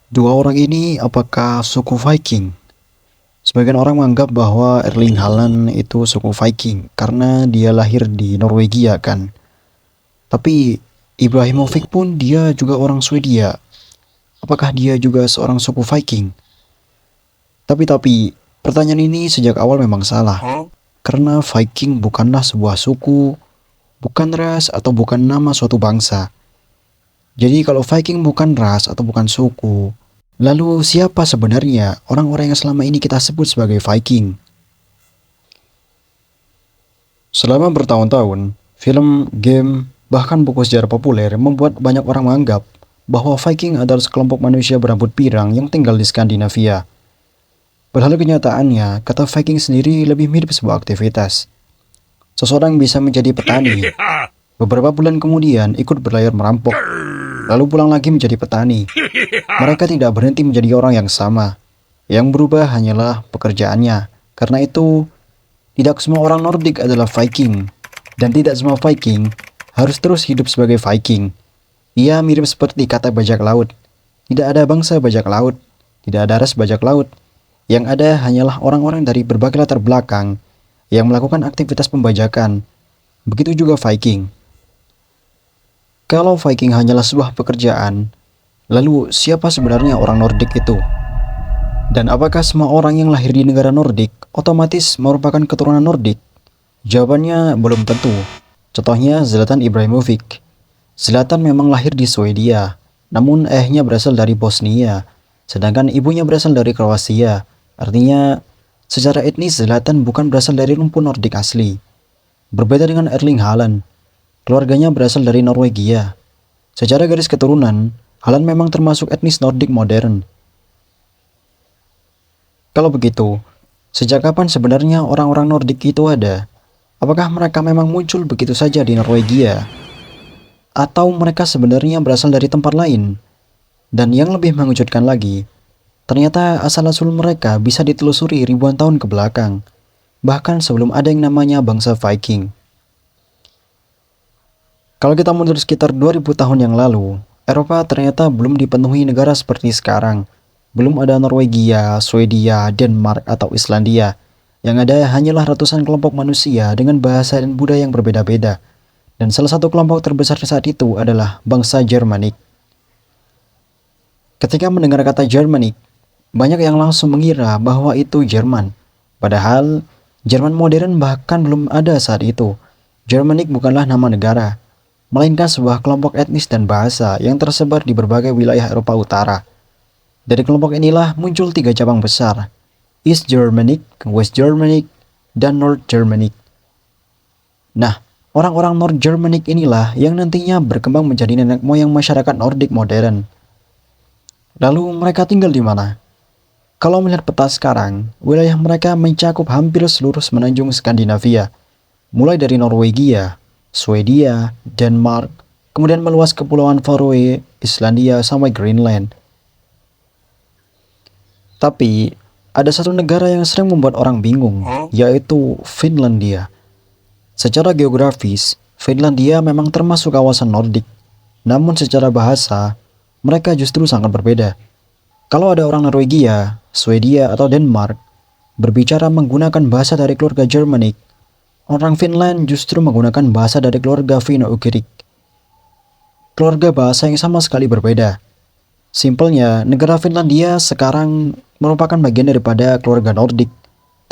Dua orang ini apakah suku Viking? Sebagian orang menganggap bahwa Erling Haaland itu suku Viking karena dia lahir di Norwegia kan. Tapi Ibrahimovic pun dia juga orang Swedia. Apakah dia juga seorang suku Viking? Tapi pertanyaan ini sejak awal memang salah. Karena Viking bukanlah sebuah suku, bukan ras atau bukan nama suatu bangsa. Jadi kalau Viking bukan ras atau bukan suku, lalu siapa sebenarnya orang-orang yang selama ini kita sebut sebagai Viking? Selama bertahun-tahun, film, game, bahkan buku sejarah populer membuat banyak orang menganggap bahwa Viking adalah sekelompok manusia berambut pirang yang tinggal di Skandinavia. Padahal kenyataannya, kata Viking sendiri lebih mirip sebuah aktivitas. Seseorang bisa menjadi petani, beberapa bulan kemudian ikut berlayar merampok, lalu pulang lagi menjadi petani. Mereka tidak berhenti menjadi orang yang sama. Yang berubah hanyalah pekerjaannya. Karena itu, tidak semua orang Nordik adalah Viking. Dan tidak semua Viking harus terus hidup sebagai Viking. Ia mirip seperti kata bajak laut. Tidak ada bangsa bajak laut. Tidak ada ras bajak laut. Yang ada hanyalah orang-orang dari berbagai latar belakang yang melakukan aktivitas pembajakan. Begitu juga Viking. Kalau Viking hanyalah sebuah pekerjaan, lalu siapa sebenarnya orang Nordik itu? Dan apakah semua orang yang lahir di negara Nordik otomatis merupakan keturunan Nordik? Jawabannya belum tentu. Contohnya Zlatan Ibrahimovic. Zlatan memang lahir di Swedia, namun ayahnya berasal dari Bosnia, sedangkan ibunya berasal dari Kroasia. Artinya, secara etnis Zlatan bukan berasal dari rumpun Nordik asli. Berbeda dengan Erling Haaland, keluarganya berasal dari Norwegia. Secara garis keturunan, Haaland memang termasuk etnis Nordik modern. Kalau begitu, sejak kapan sebenarnya orang-orang Nordik itu ada? Apakah mereka memang muncul begitu saja di Norwegia? Atau mereka sebenarnya berasal dari tempat lain? Dan yang lebih mengejutkan lagi, ternyata asal-usul mereka bisa ditelusuri ribuan tahun ke belakang, bahkan sebelum ada yang namanya bangsa Viking. Kalau kita mundur sekitar 2000 tahun yang lalu, Eropa ternyata belum dipenuhi negara seperti sekarang. Belum ada Norwegia, Swedia, Denmark, atau Islandia. Yang ada hanyalah ratusan kelompok manusia dengan bahasa dan budaya yang berbeda-beda. Dan salah satu kelompok terbesar saat itu adalah bangsa Germanik. Ketika mendengar kata Germanik, banyak yang langsung mengira bahwa itu Jerman. Padahal, Jerman modern bahkan belum ada saat itu. Germanik bukanlah nama negara, melainkan sebuah kelompok etnis dan bahasa yang tersebar di berbagai wilayah Eropa Utara. Dari kelompok inilah muncul tiga cabang besar, East Germanic, West Germanic, dan North Germanic. Nah, orang-orang North Germanic inilah yang nantinya berkembang menjadi nenek moyang masyarakat Nordik modern. Lalu mereka tinggal di mana? Kalau melihat peta sekarang, wilayah mereka mencakup hampir seluruh semenanjung Skandinavia, mulai dari Norwegia, Swedia, Denmark, kemudian meluas ke Kepulauan Faroe, Islandia, sampai Greenland. Tapi, ada satu negara yang sering membuat orang bingung, yaitu Finlandia. Secara geografis, Finlandia memang termasuk kawasan Nordik. Namun secara bahasa, mereka justru sangat berbeda. Kalau ada orang Norwegia, Swedia, atau Denmark berbicara menggunakan bahasa dari keluarga Germanic, orang Finland justru menggunakan bahasa dari keluarga Finno-Ugric. Keluarga bahasa yang sama sekali berbeda. Simpelnya, negara Finlandia sekarang merupakan bagian daripada keluarga Nordik,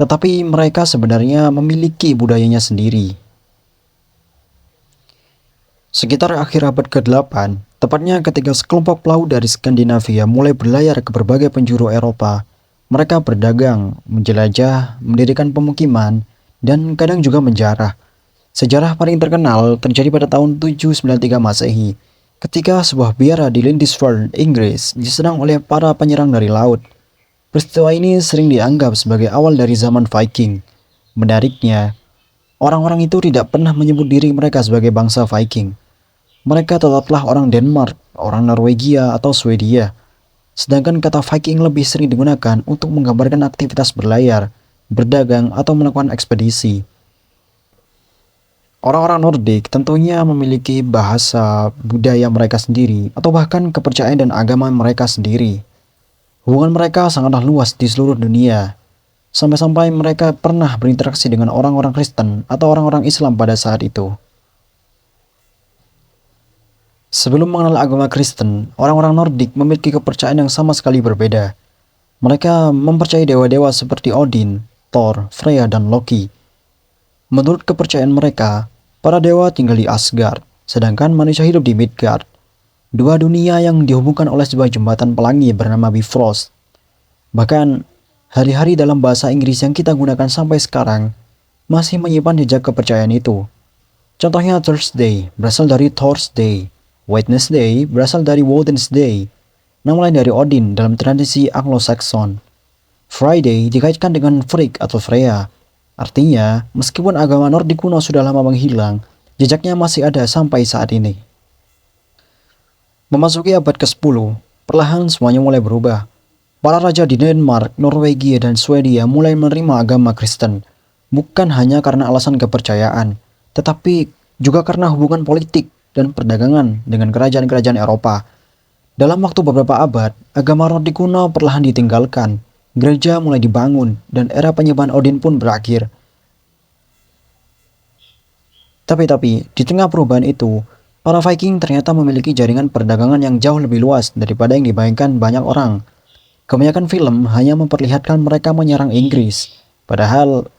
tetapi mereka sebenarnya memiliki budayanya sendiri. Sekitar akhir abad ke-8, tepatnya ketika sekelompok pelaut dari Skandinavia mulai berlayar ke berbagai penjuru Eropa, mereka berdagang, menjelajah, mendirikan pemukiman, dan kadang juga menjarah. Sejarah paling terkenal terjadi pada tahun 793 Masehi, ketika sebuah biara di Lindisfarne, Inggris, diserang oleh para penyerang dari laut. Peristiwa ini sering dianggap sebagai awal dari zaman Viking. Menariknya, orang-orang itu tidak pernah menyebut diri mereka sebagai bangsa Viking. Mereka tetaplah orang Denmark, orang Norwegia, atau Swedia. Sedangkan kata Viking lebih sering digunakan untuk menggambarkan aktivitas berlayar, berdagang, atau melakukan ekspedisi. Orang-orang Nordik tentunya memiliki bahasa, budaya mereka sendiri, atau bahkan kepercayaan dan agama mereka sendiri. Hubungan mereka sangatlah luas di seluruh dunia, sampai-sampai mereka pernah berinteraksi dengan orang-orang Kristen atau orang-orang Islam pada saat itu. Sebelum mengenal agama Kristen, orang-orang Nordik memiliki kepercayaan yang sama sekali berbeda. Mereka mempercayai dewa-dewa seperti Odin, Thor, Freya, dan Loki. Menurut kepercayaan mereka, para dewa tinggal di Asgard, sedangkan manusia hidup di Midgard, dua dunia yang dihubungkan oleh sebuah jembatan pelangi bernama Bifrost. Bahkan, hari-hari dalam bahasa Inggris yang kita gunakan sampai sekarang masih menyimpan jejak kepercayaan itu. Contohnya Thursday berasal dari Thor's Day, Wednesday berasal dari Woden's Day, nama lain dari Odin dalam tradisi Anglo-Saxon. Friday dikaitkan dengan Frigg atau Freya. Artinya, meskipun agama Nordik kuno sudah lama menghilang, jejaknya masih ada sampai saat ini. Memasuki abad ke-10, perlahan semuanya mulai berubah. Para raja di Denmark, Norwegia, dan Swedia mulai menerima agama Kristen, bukan hanya karena alasan kepercayaan, tetapi juga karena hubungan politik dan perdagangan dengan kerajaan-kerajaan Eropa. Dalam waktu beberapa abad, agama Nordik kuno perlahan ditinggalkan, gereja mulai dibangun, dan era penyembahan Odin pun berakhir. Tapi, di tengah perubahan itu, para Viking ternyata memiliki jaringan perdagangan yang jauh lebih luas daripada yang dibayangkan banyak orang. Kebanyakan film hanya memperlihatkan mereka menyerang Inggris, padahal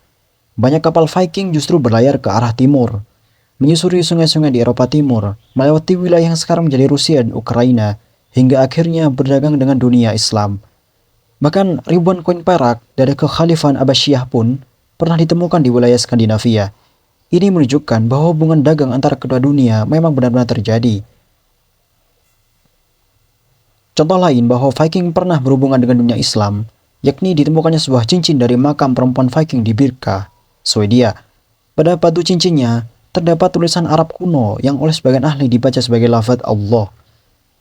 banyak kapal Viking justru berlayar ke arah timur, menyusuri sungai-sungai di Eropa Timur, melewati wilayah yang sekarang menjadi Rusia dan Ukraina, hingga akhirnya berdagang dengan dunia Islam. Bahkan ribuan koin perak dari kekhalifahan Abbasiyah pun pernah ditemukan di wilayah Skandinavia. Ini menunjukkan bahwa hubungan dagang antara kedua dunia memang benar-benar terjadi. Contoh lain bahwa Viking pernah berhubungan dengan dunia Islam, yakni ditemukannya sebuah cincin dari makam perempuan Viking di Birka, Swedia. Pada batu cincinnya terdapat tulisan Arab kuno yang oleh sebagian ahli dibaca sebagai lafaz Allah.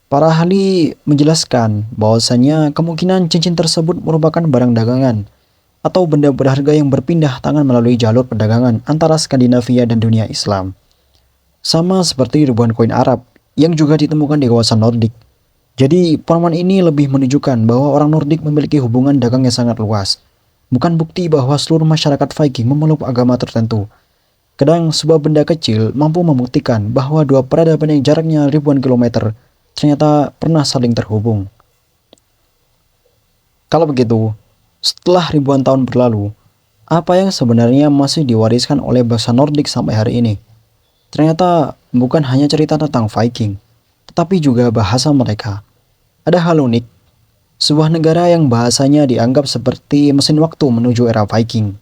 Para ahli menjelaskan bahwasannya kemungkinan cincin tersebut merupakan barang dagangan atau benda berharga yang berpindah tangan melalui jalur perdagangan antara Skandinavia dan dunia Islam. Sama seperti ribuan koin Arab yang juga ditemukan di kawasan Nordik. Jadi penemuan ini lebih menunjukkan bahwa orang Nordik memiliki hubungan dagang yang sangat luas. Bukan bukti bahwa seluruh masyarakat Viking memeluk agama tertentu. Kadang sebuah benda kecil mampu membuktikan bahwa dua peradaban yang jaraknya ribuan kilometer ternyata pernah saling terhubung. Kalau begitu, setelah ribuan tahun berlalu, apa yang sebenarnya masih diwariskan oleh bangsa Nordik sampai hari ini? Ternyata bukan hanya cerita tentang Viking, tetapi juga bahasa mereka. Ada hal unik, sebuah negara yang bahasanya dianggap seperti mesin waktu menuju era Viking.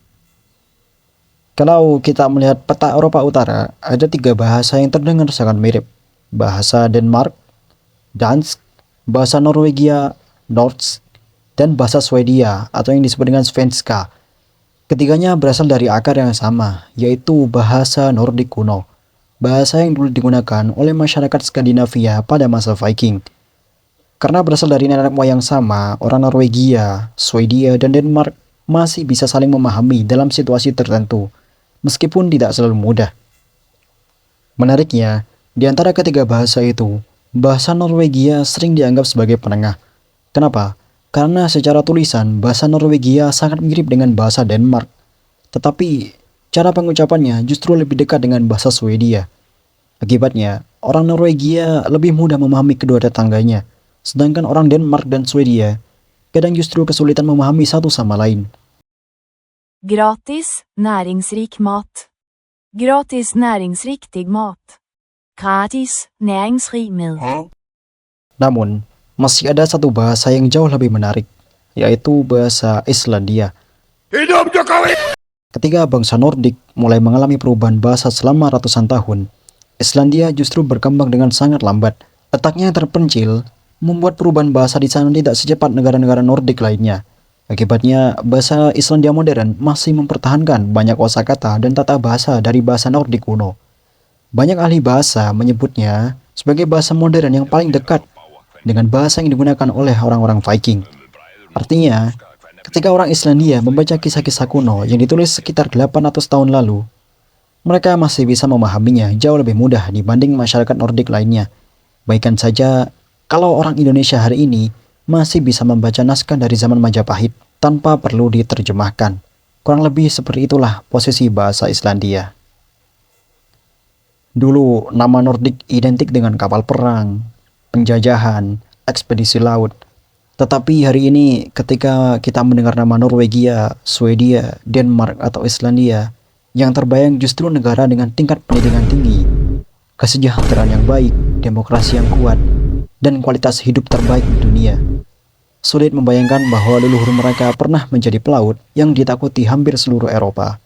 Kalau kita melihat peta Eropa Utara, ada 3 bahasa yang terdengar sangat mirip. Bahasa Denmark, Dansk, bahasa Norwegia, Norsk, dan bahasa Swedia atau yang disebut dengan Svenska. Ketiganya berasal dari akar yang sama, yaitu bahasa Nordik kuno. Bahasa yang dulu digunakan oleh masyarakat Skandinavia pada masa Viking. Karena berasal dari nenek moyang sama, orang Norwegia, Swedia, dan Denmark masih bisa saling memahami dalam situasi tertentu, meskipun tidak selalu mudah. Menariknya, di antara ketiga bahasa itu, bahasa Norwegia sering dianggap sebagai penengah. Kenapa? Karena secara tulisan, bahasa Norwegia sangat mirip dengan bahasa Denmark. Tetapi, cara pengucapannya justru lebih dekat dengan bahasa Swedia. Akibatnya, orang Norwegia lebih mudah memahami kedua tetangganya, sedangkan orang Denmark dan Swedia kadang justru kesulitan memahami satu sama lain. Gratis, næringsrik mat. Gratis næringsriktig mat. Gratis, næringsrig mad. Namun, masih ada satu bahasa yang jauh lebih menarik, yaitu bahasa Islandia. Hidup Jokowi! Ketika bangsa Nordik mulai mengalami perubahan bahasa selama ratusan tahun, Islandia justru berkembang dengan sangat lambat. Letaknya yang terpencil membuat perubahan bahasa di sana tidak secepat negara-negara Nordik lainnya. Akibatnya, bahasa Islandia modern masih mempertahankan banyak kosakata dan tata bahasa dari bahasa Nordik kuno. Banyak ahli bahasa menyebutnya sebagai bahasa modern yang paling dekat dengan bahasa yang digunakan oleh orang-orang Viking. Artinya, ketika orang Islandia membaca kisah-kisah kuno yang ditulis sekitar 800 tahun lalu, mereka masih bisa memahaminya jauh lebih mudah dibanding masyarakat Nordik lainnya. Bahkan saja, kalau orang Indonesia hari ini masih bisa membaca naskah dari zaman Majapahit tanpa perlu diterjemahkan. Kurang lebih seperti itulah posisi bahasa Islandia. Dulu nama Nordik identik dengan kapal perang, penjajahan, ekspedisi laut. Tetapi hari ini ketika kita mendengar nama Norwegia, Swedia, Denmark atau Islandia, yang terbayang justru negara dengan tingkat pendidikan tinggi, kesejahteraan yang baik, demokrasi yang kuat, dan kualitas hidup terbaik di dunia. Sulit membayangkan bahwa leluhur mereka pernah menjadi pelaut yang ditakuti hampir seluruh Eropa.